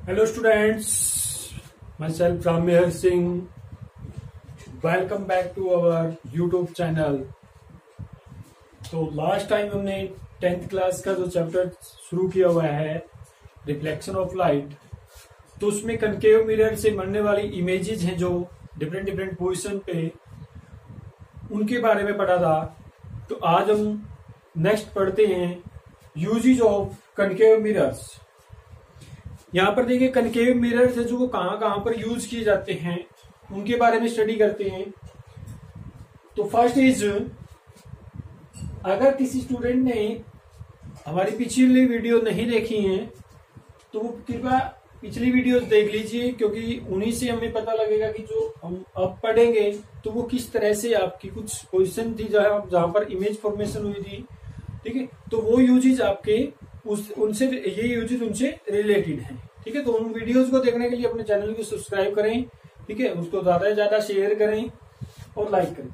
Hello students, myself Rammeher Singh. Welcome back to our YouTube channel. तो last time हमने 10th class का जो chapter शुरू किया हुआ है रिफ्लेक्शन ऑफ लाइट, तो उसमें कनकेव मिरर से बनने वाली इमेजेस हैं जो डिफरेंट पोजीशन पे, उनके बारे में पढ़ा था। तो आज हम नेक्स्ट पढ़ते हैं यूजेज ऑफ कनकेव मिरर्स। यहाँ पर देखिए कनकेव मिरर्स है जो वो कहाँ पर यूज किए जाते हैं उनके बारे में स्टडी करते हैं। तो फर्स्ट इज, अगर किसी स्टूडेंट ने हमारी पिछली वीडियो नहीं देखी है तो वो कृपया पिछली वीडियोस देख लीजिए, क्योंकि उन्हीं से हमें पता लगेगा कि जो हम अब पढ़ेंगे तो वो किस तरह से आपकी कुछ पोजीशन थी जहां पर इमेज फॉर्मेशन हुई थी। ठीक है, तो वो यूजेज आपके उनसे ये यूजेज उनसे रिलेटेड हैं। ठीक है, तो उन वीडियोस को देखने के लिए अपने चैनल को सब्सक्राइब करें। ठीक है, उसको ज्यादा से ज्यादा शेयर करें और लाइक करें।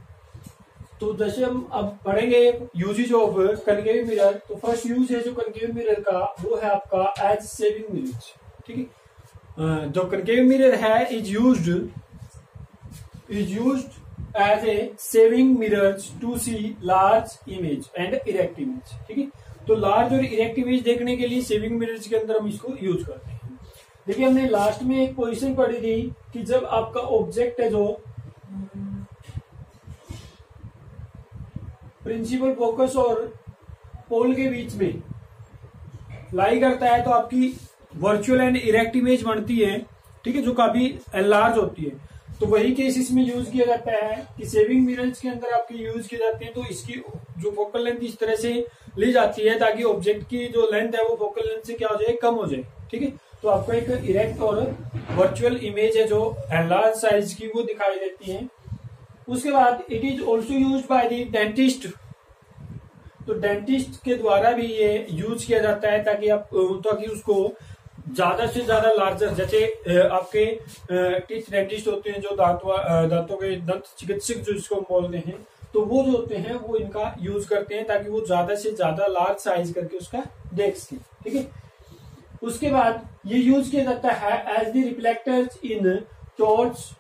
तो जैसे हम अब पढ़ेंगे यूजेज ऑफ कनकेव मिरर, तो फर्स्ट यूज है जो कनकेव मिरर का वो है आपका एज सेविंग मिरर। ठीक है, जो कनकेव मिरर है is used as a shaving mirrors to see large image and erect image. ठीक है, तो लार्ज और इरेक्ट इमेज देखने के लिए सेविंग मिरर्स के अंदर हम इसको यूज करते हैं। देखिए हमने लास्ट में एक पोजीशन पढ़ी थी कि जब आपका ऑब्जेक्ट है जो प्रिंसिपल फोकस और पोल के बीच में लाई करता है तो आपकी वर्चुअल एंड इरेक्ट इमेज बनती है। ठीक है, जो काफी एनलार्ज होती है। तो वही केस इसमें यूज किया जाता है कि सेविंग मिरर्स के अंदर आपके यूज किए जाते हैं। तो इसकी जो फोकल लेंथ इस तरह से ली जाती है ताकि ऑब्जेक्ट की जो लेंथ है वो फोकल लेंथ से क्या हो जाए, कम हो जाए। ठीक है, तो आपको एक इरेक्ट और वर्चुअल इमेज है जो एनलार्ज साइज की वो दिखाई देती है। उसके बाद it is also use by the dentist. तो डेंटिस्ट के द्वारा भी ये यूज किया जाता है ताकि उसको ज्यादा से ज्यादा लार्जर, जैसे आपके टीथ डेंटिस्ट होते हैं जो दांतों के दंत चिकित्सक जो इसको बोलते हैं, तो वो जो होते हैं वो इनका यूज करते हैं ताकि वो ज्यादा से ज्यादा लार्ज साइज करके उसका देख सके। ठीक है, उसके बाद ये यूज किया जाता है as the reflectors in torch,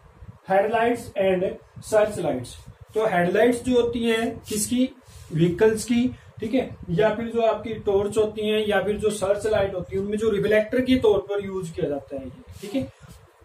headlights and search lights. तो हेडलाइट्स जो होती हैं किसकी, व्हीकल्स की, ठीक है, या फिर जो आपकी टॉर्च होती हैं या फिर जो सर्च लाइट होती है उनमें जो रिफ्लेक्टर के तौर पर यूज किया जाता है। ठीक है,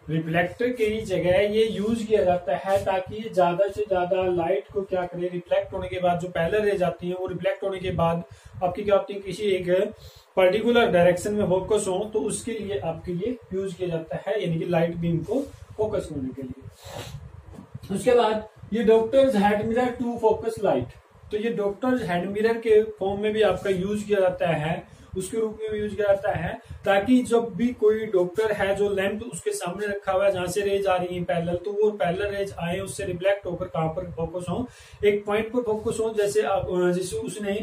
रिफ्लेक्टर की जगह ये यूज किया जाता है ताकि ये ज्यादा से ज्यादा लाइट को क्या करे, रिफ्लेक्ट होने के बाद जो पैरेलल रेज आती है वो रिफ्लेक्ट होने के बाद आपकी क्या होती है, किसी एक पर्टिकुलर डायरेक्शन में फोकस हो, तो उसके लिए आपके ये यूज किया जाता है, यानी कि लाइट बीम को फोकस करने के लिए। उसके बाद ये doctors head mirror to focus light. तो ये डॉक्टर्स हेड मिरर के फॉर्म में भी आपका यूज किया जाता है, उसके रूप में भी यूज किया जाता है ताकि जब भी कोई डॉक्टर है जो लैंप उसके सामने रखा हुआ है जहां से रेज आ रही है पैरेलल, तो वो पैरेलल रेज आए उससे रिफ्लेक्ट होकर कहां पर फोकस हो, एक पॉइंट पर फोकस हो। जैसे उसने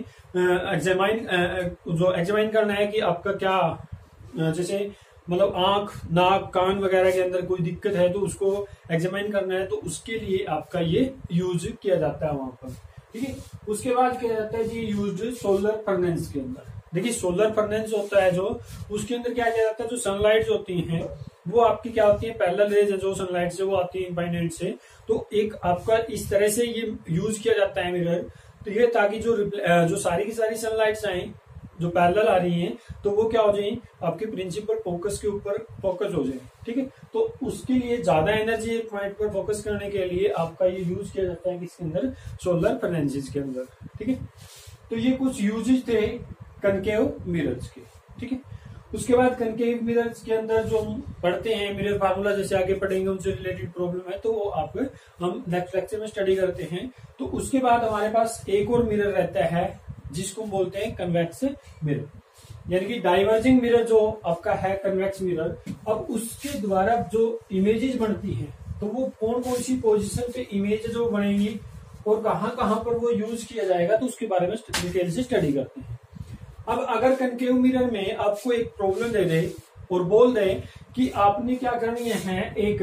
एग्जामाइन करना है कि आपका क्या, जैसे मतलब आंख, नाक, कान वगैरह के अंदर कोई दिक्कत है तो उसको एग्जामाइन करना है, तो उसके लिए आपका ये यूज किया जाता है वहां पर। ठीक है, उसके बाद किया जाता है जी यूज सोलर फर्नेस के अंदर। देखिए सोलर फर्नेस होता है जो, उसके अंदर क्या किया जाता है, जो सनलाइट होती हैं वो आपकी क्या होती है, पैरेलल रेज है जो सनलाइट से वो आती है इनफाइनाइट से, तो एक आपका इस तरह से ये यूज किया जाता है मिरर। तो ये ताकि जो सारी की सारी सनलाइट्स आए जो पैरेलल आ रही हैं तो वो क्या हो जाए, आपके प्रिंसिपल फोकस के ऊपर फोकस हो जाए। ठीक है, तो उसके लिए ज्यादा एनर्जी एक पॉइंट पर फोकस करने के लिए आपका ये यूज किया जाता है किसके अंदर, सोलर फर्नेसेस के अंदर। ठीक है, तो ये कुछ यूजेस थे कनकेव मिरर्स के। ठीक है, उसके बाद कनकेव मिरर्स के अंदर जो हम पढ़ते हैं मिरर फार्मूला, जैसे आगे पढ़ेंगे उनसे रिलेटेड प्रॉब्लम है तो वो हम नेक्स्ट लेक्चर में स्टडी करते हैं। तो उसके बाद हमारे पास एक और मिरर रहता है जिसको बोलते हैं कन्वेक्स मिरर, यानी कि डाइवर्जिंग मिरर जो आपका है कन्वेक्स मिरर। अब उसके द्वारा जो इमेजेस बनती हैं तो वो कौन कौन सी पोजीशन पे इमेज जो बनेगी और कहां पर वो यूज किया जाएगा, तो उसके बारे में डिटेल से स्टडी करते हैं। अब अगर कनकेव मिरर में आपको एक प्रॉब्लम दे दे और बोल दे कि आपने क्या करनी है, एक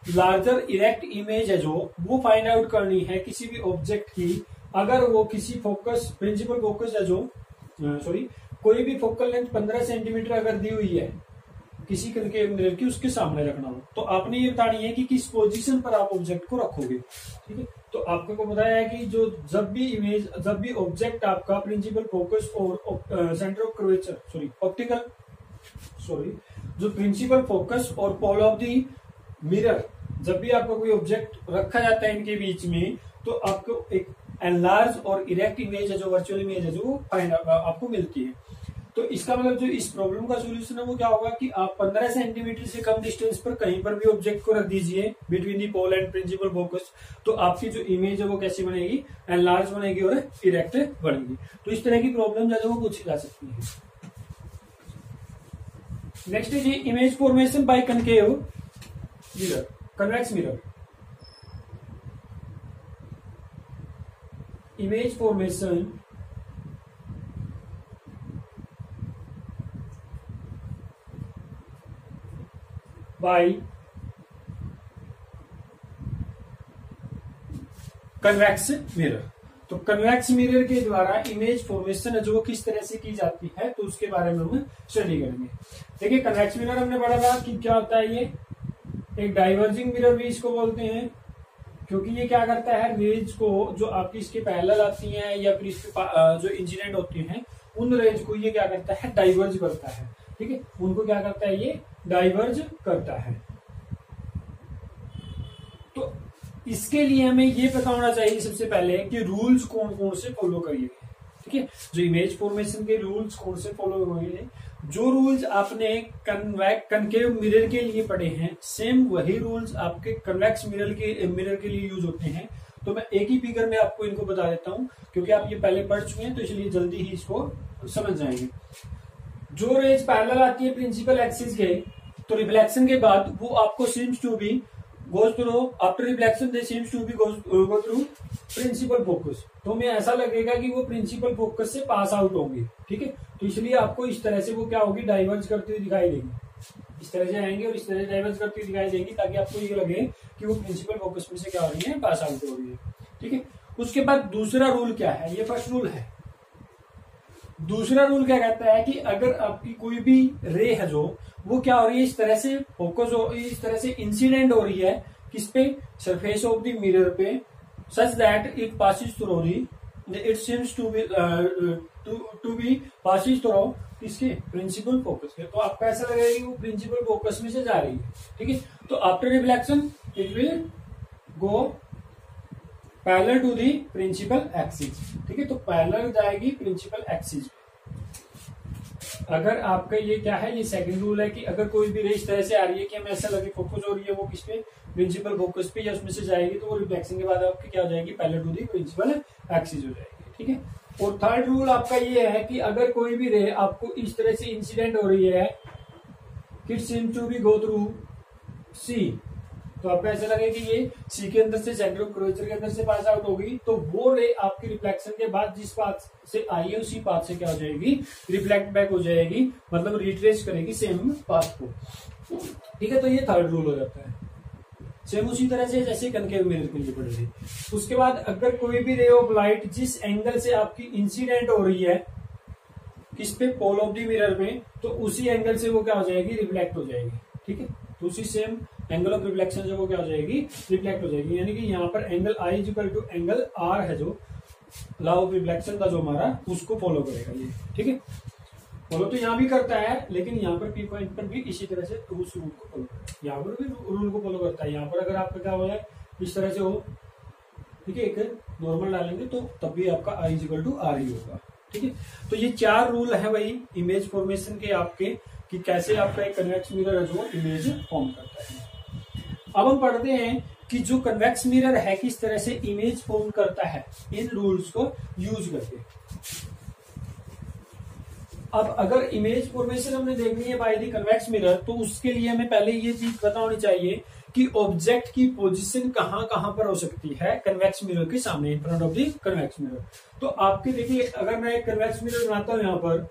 लार्जर इरेक्ट इमेज है जो वो फाइंड आउट करनी है किसी भी ऑब्जेक्ट की, अगर वो किसी फोकस, प्रिंसिपल फोकस है जो कोई भी फोकल लेंथ 15 सेंटीमीटर अगर दी हुई है किसी कनकेव मिरर की उसके सामने रखना हो, तो आपने ये बतानी है कि किस पोजीशन पर आप ऑब्जेक्ट को रखोगे। ठीक है, तो आपको बताया है कि जो जब भी ऑब्जेक्ट आपका प्रिंसिपल फोकस और सेंटर ऑफ कर्वेचर जो प्रिंसिपल फोकस और पोल ऑफ दी मिरर, जब भी आपका कोई ऑब्जेक्ट रखा जाता है इनके बीच में, तो आपको एक एनलार्ज और इरेक्ट इमेज है, जो वर्चुअल इमेज है, जो वो आपको मिलती है। तो इसका मतलब जो इस प्रॉब्लम का सोल्यूशन है वो क्या होगा कि आप 15 सेंटीमीटर से कम डिस्टेंस पर कहीं पर भी ऑब्जेक्ट को रख दीजिए between the pole and principal focus, तो आपकी जो इमेज है वो कैसी बनेगी, एनलार्ज बनेगी और इरेक्ट बनेगी। तो इस तरह की प्रॉब्लम जो है वो पूछी जा सकती है। नेक्स्ट है जी image formation by concave mirror, convex mirror. Image formation by convex mirror. तो कन्वेक्स मिरर के द्वारा इमेज फॉर्मेशन है जो वो किस तरह से की जाती है, तो उसके बारे में हम स्टडी करेंगे। देखिए कन्वेक्स मिरर हमने पढ़ा था कि क्या होता है, ये एक डाइवर्जिंग मिरर भी इसको बोलते हैं, क्योंकि ये क्या करता है, रेज को जो आपकी इसके पैरेलल आती हैं या फिर इसके जो इंसिडेंट होती हैं उन रेज को ये क्या करता है, डाइवर्ज करता है। ठीक है, उनको क्या करता है, ये डाइवर्ज करता है। तो इसके लिए हमें ये पता होना चाहिए सबसे पहले कि रूल्स कौन कौन से फॉलो करिए। ठीक है, जो इमेज फॉर्मेशन के रूल्स कौन से फॉलो करिए, जो रूल्स आपने कनकेव मिरर के लिए पढ़े हैं सेम वही रूल्स आपके कन्वेक्स मिरर के लिए यूज होते हैं। तो मैं एक ही फिगर में आपको इनको बता देता हूं, क्योंकि आप ये पहले पढ़ चुके हैं, तो इसलिए जल्दी ही इसको समझ जाएंगे। जो रेज पैरेलल आती है प्रिंसिपल एक्सिस के, तो रिफ्लेक्शन के बाद वो आपको seems to be goes through, after reflection they seems to be go through principal focus. तो हमें ऐसा लगेगा कि वो प्रिंसिपल फोकस से पास आउट होंगे। ठीक है, तो इसलिए आपको इस तरह से वो क्या होगी, डाइवर्ज करती हुई दिखाई देगी। इस तरह से आएंगे और इस तरह से डाइवर्ज करती हुई दिखाई देगी, ताकि आपको ये लगे कि वो प्रिंसिपल फोकस में से क्या हो रही है, पास आउट हो रही है। ठीक है, उसके बाद दूसरा रूल क्या है, ये फर्स्ट रूल है। दूसरा रूल क्या कहता है कि अगर आपकी कोई भी रे है जो वो क्या हो रही है, इस तरह से फोकस हो, इस तरह से इंसिडेंट हो रही है किस पे, सरफेस ऑफ द मिरर पे, such that it passes through it seems to be passes through इसके प्रिंसिपल फोकस के। तो आपको ऐसा लगेगा कि वो प्रिंसिपल फोकस में से जा रही है। ठीक है, तो after reflection it will go parallel to the principal axis. ठीक है, तो पैरेलल जाएगी प्रिंसिपल एक्सिस। अगर आपका ये क्या है, ये सेकंड रूल है कि अगर कोई भी रे इस तरह से आ रही है कि हमें ऐसा लगे फोकस हो रही है वो किस पे, प्रिंसिपल फोकस पे, या उसमें से जाएगी, तो वो रिफ्लेक्शन के बाद आपकी क्या हो जाएगी, parallel to the principal axis हो जाएगी। ठीक है, और थर्ड रूल आपका ये है कि अगर कोई भी रे आपको इस तरह से इंसिडेंट हो रही है, it seems to be go through see, तो आपको ऐसा लगे कि ये सी के अंदर से, सेंटर ऑफ कर्वेचर के अंदर से पास आउट होगी, तो वो रे आपकी रिफ्लेक्शन के बाद जिस पाथ से आई है उसी पाथ से क्या हो जाएगी, रिफ्लेक्ट बैक हो जाएगी, मतलब रिट्रेस करेगी सेम पाथ को। ठीक है, तो ये थर्ड रूल हो जाता है। सेम उसी तरह से जैसे कनकेव मिरर के लिए पढ़े थे। उसके बाद अगर कोई भी रे ऑफ लाइट जिस एंगल से आपकी इंसिडेंट हो रही है किस पे, पोल ऑफ द मिरर पे, तो उसी एंगल से वो क्या हो जाएगी, रिफ्लेक्ट हो जाएगी। ठीक है, तो उसी सेम एंगल ऑफ रिफ्लेक्शन जो वो क्या हो जाएगी, रिफ्लेक्ट हो जाएगी। यानी कि यहाँ पर angle I equal to angle R है, जो लॉ ऑफ रिफ्लेक्शन का जो हमारा, उसको फॉलो करेगा ये। ठीक है, फॉलो तो यहाँ भी करता है, लेकिन यहाँ पर पी पॉइंट पर भी इसी तरह से रूल को फॉलो करता है, यहाँ पर भी रूल को फॉलो करता है। यहाँ पर अगर आपका क्या हो जाए, इस तरह से हो, ठीक है, एक नॉर्मल डालेंगे तो तब भी आपका आई इक्वल टू आर ही होगा। ठीक है, तो ये चार रूल है वही इमेज फॉर्मेशन के आपके, कि कैसे आपका एक कन्वेक्स मिरर है जो इमेज फॉर्म करता है। अब हम पढ़ते हैं कि जो कन्वेक्स मिरर है किस तरह से इमेज फॉर्म करता है इन रूल्स को यूज करके। अब अगर इमेज फॉर्मेशन हमने देखनी है बाय द कन्वेक्स मिरर, तो उसके लिए हमें पहले ये चीज पता होनी चाहिए कि ऑब्जेक्ट की पोजीशन कहां कहां पर हो सकती है कन्वेक्स मिरर के सामने, in front of the convex mirror. तो आपके देखिए, अगर मैं एक कन्वेक्स मिरर बनाता हूं यहां पर,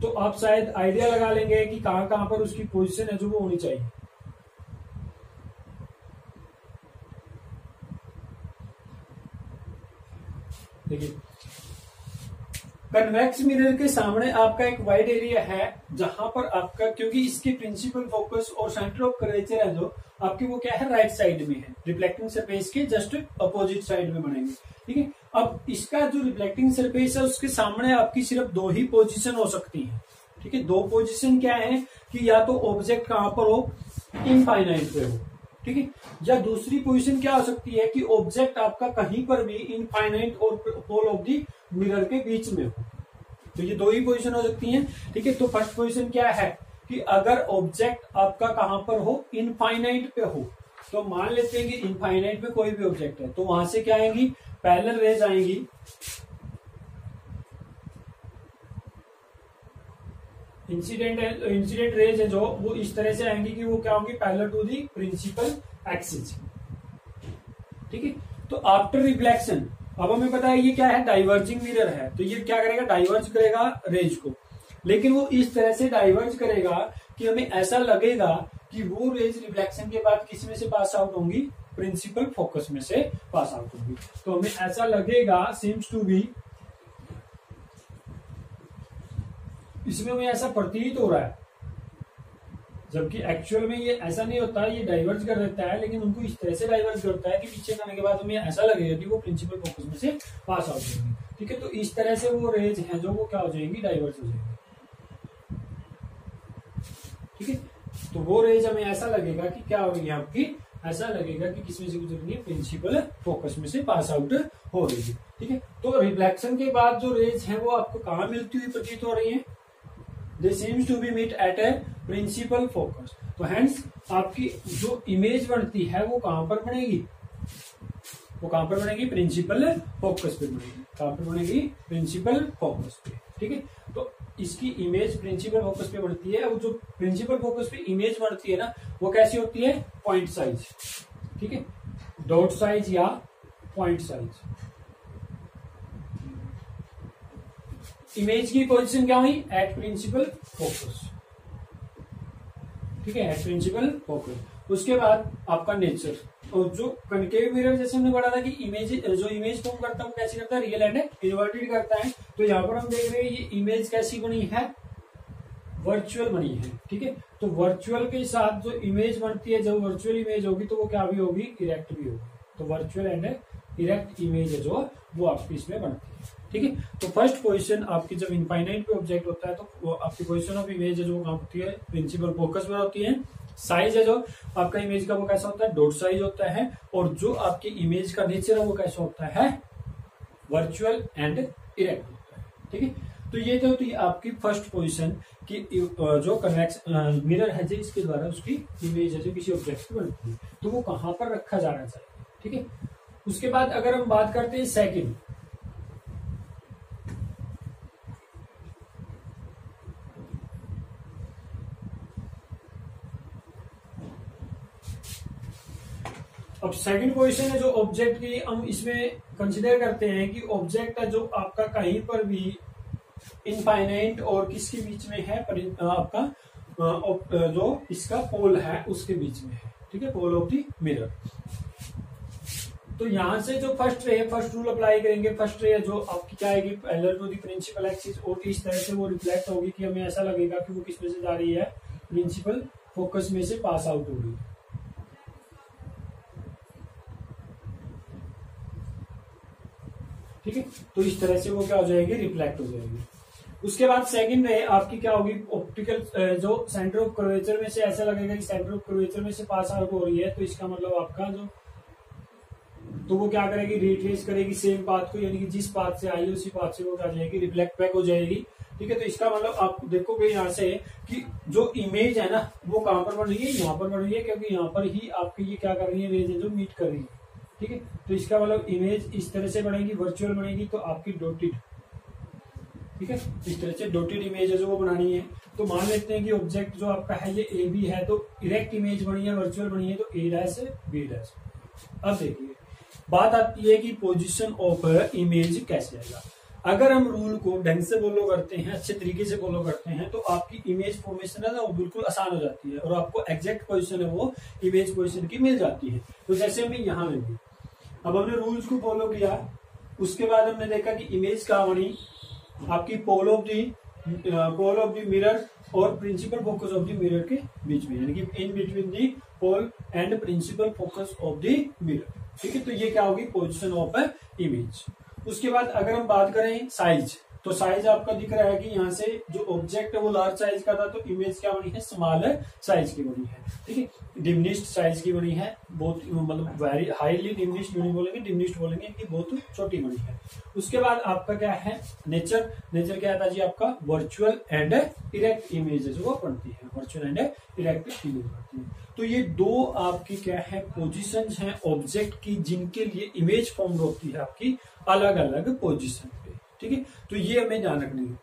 तो आप शायद आइडिया लगा लेंगे कि कहां कहां पर उसकी पोजीशन है जो वो होनी चाहिए। देखिए, कन्वेक्स मिरर के सामने आपका एक वाइड एरिया है जहां पर आपका, क्योंकि इसके प्रिंसिपल फोकस और सेंटर ऑफ कर्वेचर है जो आपकी, वो क्या है, राइट साइड में है, रिफ्लेक्टिंग सरफेस के जस्ट अपोजिट साइड में बनेंगे। ठीक है, अब इसका जो रिफ्लेक्टिंग सरफेस है उसके सामने आपकी सिर्फ दो ही पोजीशन हो सकती है। ठीक है, दो पोजीशन क्या है कि या तो ऑब्जेक्ट कहां पर हो, इनफाइनाइट पे हो। ठीक है, या दूसरी पोजीशन क्या हो सकती है कि ऑब्जेक्ट आपका कहीं पर भी इनफाइनाइट और पोल ऑफ द मिरर के बीच में हो। तो ये दो ही पोजीशन हो सकती हैं। ठीक है, तो फर्स्ट पोजीशन क्या है कि अगर ऑब्जेक्ट आपका कहां पर हो, इनफाइनाइट पे हो, तो मान लेते हैं कि इनफाइनाइट पे कोई भी ऑब्जेक्ट है, तो वहां से क्या आएंगी, पैरेलल रेज आएंगी। इंसिडेंट रेज है जो वो इस तरह से आएंगी कि वो क्या होंगी, parallel to the principal axis. ठीक है, तो आफ्टर रिफ्लेक्शन, अब हमें पता है ये क्या है, डाइवर्जिंग मिरर है, तो ये क्या करेगा, डाइवर्ज करेगा रेज को, लेकिन वो इस तरह से डाइवर्ज करेगा कि हमें ऐसा लगेगा कि वो रेज रिफ्लेक्शन के बाद किस में से पास आउट होंगी, प्रिंसिपल फोकस में से पास आउट होंगी। तो हमें ऐसा लगेगा, सीम्स टू बी, इसमें हमें ऐसा प्रतीत हो रहा है, जबकि एक्चुअल में ये ऐसा नहीं होता, ये डाइवर्ज कर देता है, लेकिन उनको इस तरह से डाइवर्ज करता है कि पीछे करने के बाद हमें ऐसा लगेगा कि वो प्रिंसिपल फोकस में से पास आउट होंगी। ठीक है, तो इस तरह से वो रेज हैं जो वो क्या हो जाएंगी, डाइवर्ज हो जाएंगी। ठीक है, तो वो रेज हमें ऐसा लगेगा कि क्या हो रही है आपकी, ऐसा लगेगा कि किसमें से गुजर रही है, प्रिंसिपल फोकस में से पास आउट हो रही है। ठीक है, तो रिफ्लेक्शन के बाद जो रेज है वो आपको कहां मिलती हुई प्रतीत हो रही है, they seems to be meet at a principal focus. तो हेंस आपकी जो इमेज बनती है वो कहां पर बनेगी, वो कहां पर बनेगी, प्रिंसिपल फोकस पे बनेगी। कहां पर बनेगी, प्रिंसिपल फोकस पे। ठीक है, तो इसकी इमेज प्रिंसिपल फोकस पे बनती है। वो जो प्रिंसिपल फोकस पे इमेज बनती है ना, वो कैसी होती है, पॉइंट साइज। ठीक है, डॉट साइज या पॉइंट साइज। इमेज की पोजीशन क्या हुई, एट प्रिंसिपल फोकस। ठीक है, एट प्रिंसिपल फोकस। उसके बाद आपका नेचर, और जो कनकेव मिरर जैसे हमने पढ़ा था कि इमेज, जो इमेज फॉर्म करता है वो कैसे करता है, रियल एंड इन्वर्टेड करता है। तो यहाँ पर हम देख रहे हैं ये इमेज कैसी बनी है, वर्चुअल बनी है। ठीक है, तो वर्चुअल के साथ जो इमेज बनती है, जब वर्चुअल इमेज होगी तो वो क्या भी होगी, इरेक्ट भी होगी। तो वर्चुअल एंड इरेक्ट इमेज है जो वो आपकी इसमें बनती है। ठीक है, तो फर्स्ट पोजीशन आपकी जब इनफाइनाइट पे ऑब्जेक्ट होता है तो वो आपकी पोजीशन ऑफ इमेज है जो कहाँ होती है, प्रिंसिपल फोकस में होती है। साइज है जो आपका इमेज का वो कैसा होता है, डॉट साइज होता है। और जो आपकी इमेज का नेचर है वो कैसा होता है, वर्चुअल एंड इरेक्ट होता है। ठीक है, तो ये तो होती है आपकी फर्स्ट पोजीशन की जो कन्वेक्स मिरर है जो इसके द्वारा उसकी इमेज है जो किसी ऑब्जेक्ट की बनती है, तो वो कहां पर रखा जाना चाहिए। ठीक है, उसके बाद अगर हम बात करते हैं सेकंड, अब सेकंड पोजीशन है जो ऑब्जेक्ट की, हम इसमें कंसीडर करते हैं कि ऑब्जेक्ट है जो आपका कहीं पर भी इनफाइनाइट और किसके बीच में है, आपका जो इसका पोल है उसके बीच में है। ठीक है, पोल ऑफ द मिरर। तो यहां से जो फर्स्ट रे है, फर्स्ट रूल अप्लाई करेंगे। फर्स्ट रे जो आपकी क्या आएगी, parallel to the principal axis, और इस तरह से वो रिफ्लेक्ट होगी कि हमें ऐसा लगेगा कि वो किस में से जा रही है, प्रिंसिपल फोकस में से पास आउट हो रही है। ठीक है, तो इस तरह से वो क्या हो जाएगी, रिफ्लेक्ट हो जाएगी। उसके बाद सेकंड रे आपकी क्या होगी, ऑप्टिकल, जो सेंटर ऑफ कर्वेचर में से ऐसा लगेगा कि सेंटर ऑफ कर्वेचर में से पास आउट हो रही है, तो इसका मतलब आपका जो, तो वो क्या करेगी, रिट्रेस करेगी सेम पाथ को, यानी कि जिस पाथ से आई उसी पाथ से वो क्या जाएगी, रिफ्लेक्ट बैक हो जाएगी। ठीक है, तो इसका मतलब आप देखोगे यहाँ से कि जो इमेज है ना वो कहां पर बन रही है, यहाँ पर बन रही है, क्योंकि यहाँ पर ही आपकी ये क्या कर रही है, रेज है जो मीट कर रही है। ठीक है, तो इसका मतलब इमेज इस तरह से बनेगी, वर्चुअल बनेगी, तो आपकी डॉटेड। ठीक है, इस तरह से डॉटेड इमेज है जो वो बनानी है। तो मान लेते हैं कि ऑब्जेक्ट जो आपका है ये ए बी है, तो इरेक्ट इमेज बनी है, वर्चुअल बनी है, तो ए डैश बी डैश। अब देखिए बात आती है कि पोजीशन ऑफ इमेज कैसे आएगा। अगर हम रूल को ढंग से फॉलो करते हैं, अच्छे तरीके से फॉलो करते हैं, तो आपकी इमेज फॉर्मेशन है ना वो बिल्कुल आसान हो जाती है, और आपको एग्जैक्ट पोजीशन है वो इमेज पोजीशन की मिल जाती है। तो जैसे हमें यहाँ मिली, अब हमने रूल्स को फॉलो किया, उसके बाद हमने देखा कि इमेज कहाँ बनी, आपकी पोल ऑफ द मिरर और principal focus of the mirror के बीच में, यानी कि in between the pole and principal focus of the mirror. ठीक है, तो ये क्या होगी, पोजीशन ऑफ इमेज। उसके बाद अगर हम बात करें साइज, तो साइज आपका दिख रहा है कि यहाँ से जो ऑब्जेक्ट है वो लार्ज साइज का था, तो इमेज क्या बनी है, स्मॉल साइज की बनी है। ठीक है, डिमिनिश्ड साइज की बनी है, बहुत मतलब वेरी हाईली डिमिनिश्ड नहीं बोलेंगे, डिमिनिश्ड बोलेंगे कि बहुत छोटी बनी है। उसके बाद आपका क्या है, नेचर। नेचर क्या था जी आपका, वर्चुअल एंड इरेक्ट इमेजेस वो बनती है, वर्चुअल एंड इरेक्ट इमेज बनती है। तो ये दो आपकी क्या है, पोजीशंस हैं ऑब्जेक्ट की, जिनके लिए इमेज फॉर्म होती है आपकी अलग अलग पोजीशन पे। ठीक है, तो ये हमें ध्यान रखनी है।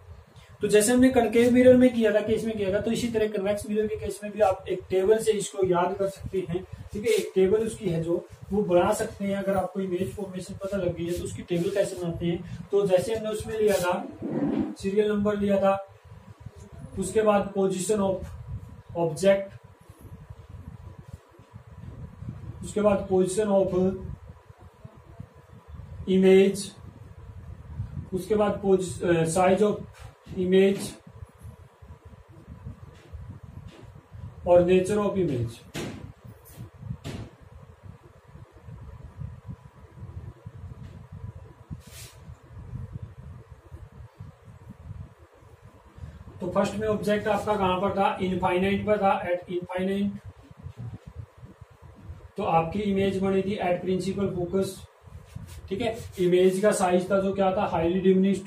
तो जैसे हमने कनकेव मिरर में किया था, केस में किया था, तो इसी तरह कन्वेक्स मिरर के केस में भी आप एक टेबल से इसको याद कर सकते हैं। ठीक है, एक टेबल उसकी है जो वो बना सकते हैं। अगर आपको इमेज फॉर्मेशन पता लग गई है तो उसकी टेबल कैसे बनाते हैं, तो जैसे हमने उसमें लिया था, सीरियल नंबर लिया था, उसके बाद पोजीशन ऑफ ऑब्जेक्ट, उसके बाद पोजीशन ऑफ इमेज, उसके बाद साइज ऑफ इमेज और नेचर ऑफ इमेज। तो फर्स्ट में ऑब्जेक्ट आपका कहां पर था, इनफाइनाइट पर था, एट इनफाइनाइट। तो आपकी इमेज बनी थी एट प्रिंसिपल फोकस। ठीक है, इमेज का साइज था जो क्या था, हाईली डिमिनिश्ड।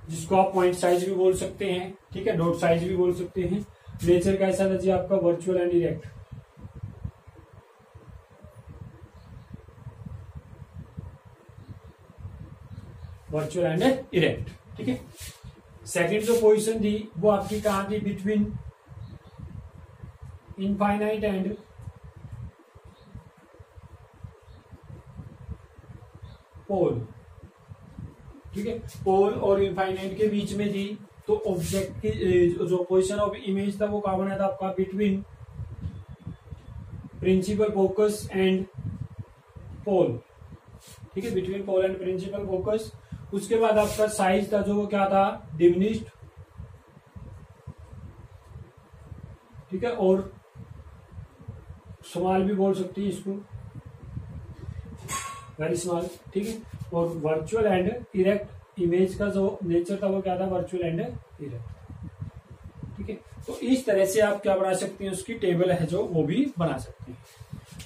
जिसको आप पॉइंट साइज भी बोल सकते हैं। ठीक है, डॉट साइज भी बोल सकते हैं। नेचर कैसा था जी आपका, virtual and erect. Virtual and erect. ठीक है, सेकंड जो पोजीशन थी वो आपकी कहां थी, बिटवीन इनफाइनाइट एंड पोल। ठीक है, पोल और इनफाइनाइट के बीच में थी। तो ऑब्जेक्ट की जो पोजीशन ऑफ इमेज था वो कहां बना था आपका, between principal focus and pole. ठीक है, between pole and principal focus. उसके बाद आपका साइज था जो वो क्या था, डिमिनिश्ड। ठीक है, और स्मॉल भी बोल सकती है इसको, वेरी स्मॉल। ठीक है, और वर्चुअल एंड इरेक्ट इमेज का जो नेचर था वो क्या था, वर्चुअल एंड इरेक्ट। ठीक है, तो इस तरह से आप क्या बना सकते हैं, उसकी टेबल है जो वो भी बना सकते हैं।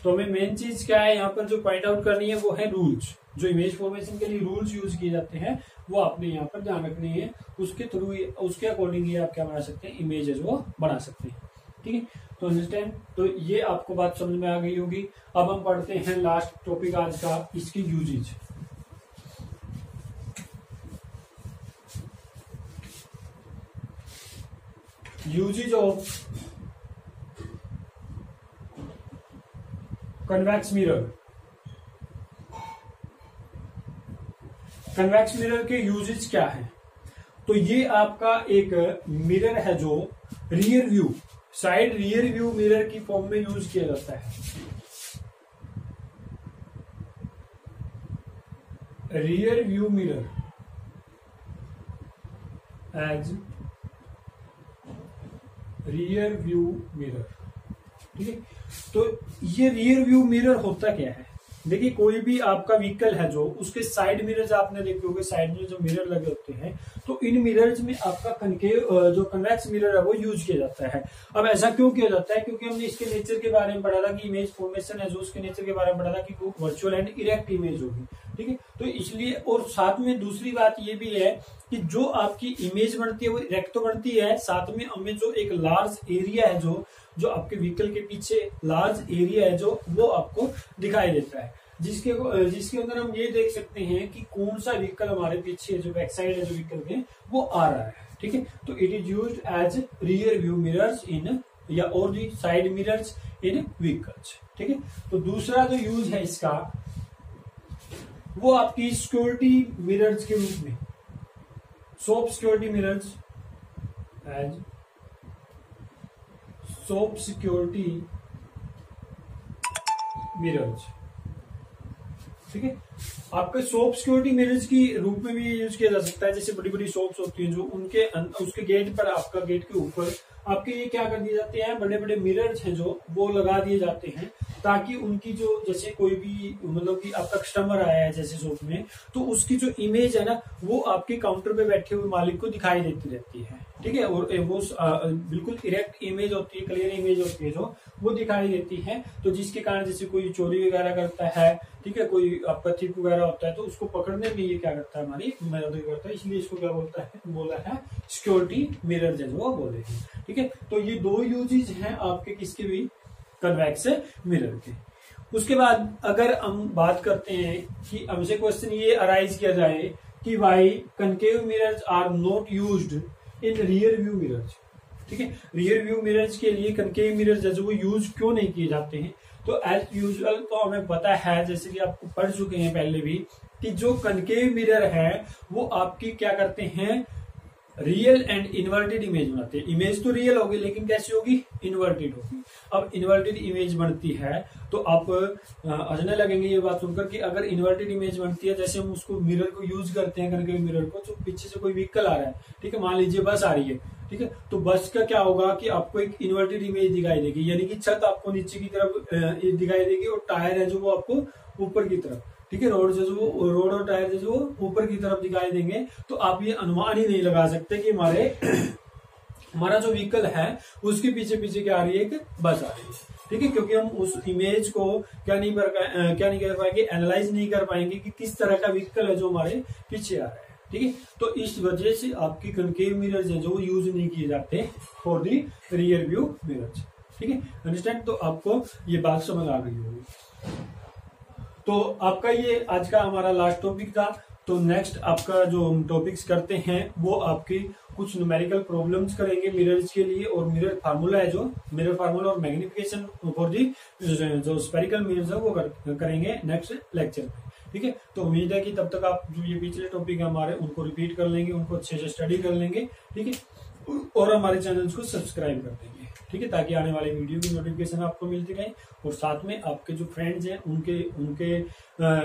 तो हमें मेन चीज क्या है यहाँ पर जो पॉइंट आउट करनी है वो है रूल्स। जो इमेज फॉर्मेशन के लिए रूल्स यूज किए जाते हैं वो आपने यहाँ पर ध्यान रखनी है। उसके थ्रू, उसके अकॉर्डिंगली आप क्या बना सकते हैं, इमेजेस वो बना सकते हैं। ठीक है, तो अंडरस्टैंड, तो ये आपको बात समझ में आ गई होगी। अब हम पढ़ते हैं लास्ट टॉपिक आज का, इसकी uses. Uses of convex mirror. Convex mirror के यूजेज क्या है, तो ये आपका एक मिरर है जो rear view, side rear view mirror की फॉर्म में यूज किया जाता है। Rear view mirror as rear view mirror. ठीक है, तो ये रियर व्यू मिरर होता क्या है, देखिए कोई भी आपका व्हीकल है जो उसके साइड मिरर्स आपने देखे होंगे, साइड में जो मिरर लगे होते हैं, तो इन मिरर्स में आपका कनकेव जो कन्वेक्स मिरर है वो यूज किया जाता है। अब ऐसा क्यों किया जाता है, क्योंकि हमने इसके नेचर के बारे में पढ़ा था कि इमेज फॉर्मेशन है जो उसके नेचर के बारे में पढ़ा था कि वो वर्चुअल एंड इरेक्ट इमेज होगी। ठीक है, तो इसलिए, और साथ में दूसरी बात ये भी है कि जो आपकी इमेज बनती है वो इरेक्ट तो बनती है, साथ में हमें जो एक लार्ज एरिया है जो आपके व्हीकल के पीछे लार्ज एरिया है जो वो आपको दिखाई देता है, जिसके अंदर हम ये देख सकते हैं कि कौन सा व्हीकल हमारे पीछे जो बैक साइड है जो व्हीकल में वो आ रहा है। ठीक है, तो it is used as rear view mirrors in, या और the side mirrors in vehicles. ठीक है, तो दूसरा जो यूज है इसका वो आपकी सिक्योरिटी मिरर्स के रूप में, shop security mirrors as shop security mirrors, ठीक है। आपके सोप सिक्योरिटी मिरर्स की रूप में भी यूज किया जा सकता है। जैसे बड़ी बड़ी सोप्स होती हैं जो उनके उसके गेट पर, आपका गेट के ऊपर आपके ये क्या कर दिए जाते हैं, बड़े बड़े मिरर्स हैं जो वो लगा दिए जाते हैं, ताकि उनकी जो, जैसे कोई भी मतलब कि आपका कस्टमर आया है जैसे शॉप में, तो उसकी जो इमेज है ना वो आपके काउंटर पे बैठे हुए मालिक को दिखाई देती रहती है, ठीक है। और वो बिल्कुल इरेक्ट इमेज होती है, क्लियर इमेज होती है जो वो दिखाई देती है। तो जिसके कारण जैसे कोई चोरी वगैरह करता है, ठीक है, कोई आपका थिप वगैरह होता है, तो उसको पकड़ने में ये क्या करता है, हमारी मदद करता है। इसलिए इसको क्या बोलता है, बोला है सिक्योरिटी मिरर जो वो बोले हैं, ठीक है। तो ये दो यूजेज हैं आपके किसके भी, कन्वेक्स मिरर के। उसके बाद अगर हम बात करते हैं कि हमसे क्वेश्चन ये अराइज किया जाए कि why concave mirrors are not used in rear view mirrors, ठीक है। रियर व्यू मिरर्स के लिए कनकेव मिरर्स जैसे वो यूज क्यों नहीं किए जाते हैं, तो एज यूजुअल तो हमें पता है, जैसे कि आप पढ़ चुके हैं पहले भी, कि जो कनकेव मिरर है वो आपकी क्या करते हैं, रियल एंड इन्वर्टेड इमेज बनाते हैं। इमेज तो रियल होगी लेकिन कैसी होगी, इन्वर्टेड होगी। अब इन्वर्टेड इमेज बनती है तो आप हंसने लगेंगे ये बात सुनकर कि अगर इन्वर्टेड इमेज बनती है, जैसे हम उसको मिरर को यूज करते हैं, कनकेव मिरर को, तो पीछे से कोई व्हीकल आ रहा है, ठीक है, मान लीजिए बस आ रही है, ठीक है, तो बस का क्या होगा कि आपको एक इन्वर्टेड इमेज दिखाई देगी, यानी कि छत आपको नीचे की तरफ दिखाई देगी और टायर है जो वो आपको ऊपर की तरफ, ठीक है, रोड और टायर जो वो ऊपर की तरफ दिखाई देंगे। तो आप ये अनुमान ही नहीं लगा सकते कि हमारा जो व्हीकल है उसके पीछे पीछे क्या आ रही है, एक बस आ रही है, ठीक है, क्योंकि हम उस इमेज को क्या नहीं कर पाएंगे, एनालाइज नहीं कर पाएंगे कि किस तरह का व्हीकल है जो हमारे पीछे आ रहा है, ठीक है। तो इस वजह से आपकी कनकेव मिरर्स हैं जो वो यूज नहीं किए जाते for the rear view mirrors, ठीक है, अंडरस्टैंड। तो आपको ये बात समझ आ गई होगी। तो आपका ये आज का हमारा लास्ट टॉपिक था। तो नेक्स्ट आपका जो हम टॉपिक्स करते हैं वो आपकी कुछ न्यूमेरिकल प्रॉब्लम्स करेंगे मिरर्स के लिए, और मिरर फार्मूला है जो मिरर फार्मूला और मैग्निफिकेशन फॉर दी जो स्फेरिकल मिरर्स है वो करेंगे नेक्स्ट लेक्चर में, ठीक है। तो उम्मीद है कि तब तक आप जो ये पिछले टॉपिक है हमारे उनको रिपीट कर लेंगे, उनको अच्छे से स्टडी कर लेंगे, ठीक है, और हमारे चैनल को सब्सक्राइब कर देंगे, ठीक है, ताकि आने वाले वीडियो की नोटिफिकेशन आपको मिलती रहे। और साथ में आपके जो फ्रेंड्स हैं उनके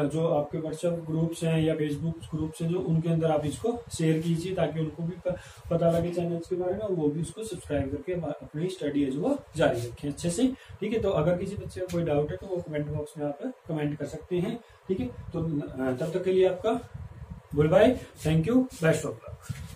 जो आपके व्हाट्सएप ग्रुप्स हैं या फेसबुक ग्रुप्स हैं जो उनके अंदर आप इसको शेयर कीजिए, ताकि उनको भी पता लगे चैनल्स के बारे में और वो भी इसको सब्सक्राइब करके अपनी स्टडी है जो वो जारी रखें अच्छे से, ठीक है। तो अगर किसी बच्चे का कोई डाउट है तो वो कमेंट बॉक्स में आप कमेंट कर सकते हैं, ठीक है। तो तब तक के लिए आपका goodbye, thank you, best of luck.